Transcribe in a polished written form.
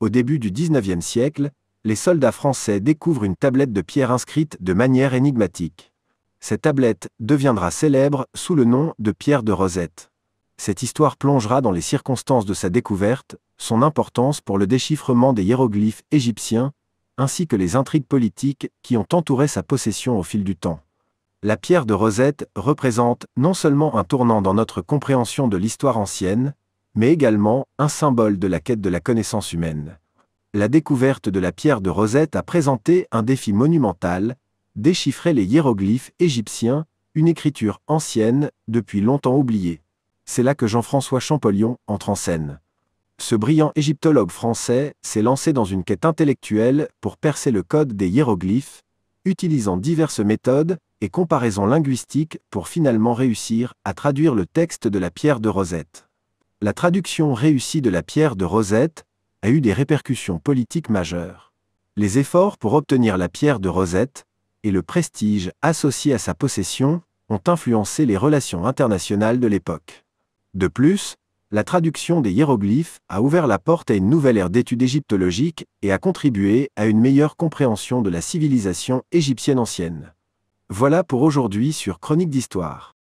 Au début du XIXe siècle, les soldats français découvrent une tablette de pierre inscrite de manière énigmatique. Cette tablette deviendra célèbre sous le nom de pierre de Rosette. Cette histoire plongera dans les circonstances de sa découverte, son importance pour le déchiffrement des hiéroglyphes égyptiens, ainsi que les intrigues politiques qui ont entouré sa possession au fil du temps. La pierre de Rosette représente non seulement un tournant dans notre compréhension de l'histoire ancienne, mais également un symbole de la quête de la connaissance humaine. La découverte de la pierre de Rosette a présenté un défi monumental, déchiffrer les hiéroglyphes égyptiens, une écriture ancienne, depuis longtemps oubliée. C'est là que Jean-François Champollion entre en scène. Ce brillant égyptologue français s'est lancé dans une quête intellectuelle pour percer le code des hiéroglyphes, utilisant diverses méthodes et comparaisons linguistiques pour finalement réussir à traduire le texte de la pierre de Rosette. La traduction réussie de la pierre de Rosette a eu des répercussions politiques majeures. Les efforts pour obtenir la pierre de Rosette et le prestige associé à sa possession ont influencé les relations internationales de l'époque. De plus, la traduction des hiéroglyphes a ouvert la porte à une nouvelle ère d'études égyptologiques et a contribué à une meilleure compréhension de la civilisation égyptienne ancienne. Voilà pour aujourd'hui sur Chronique d'Histoire.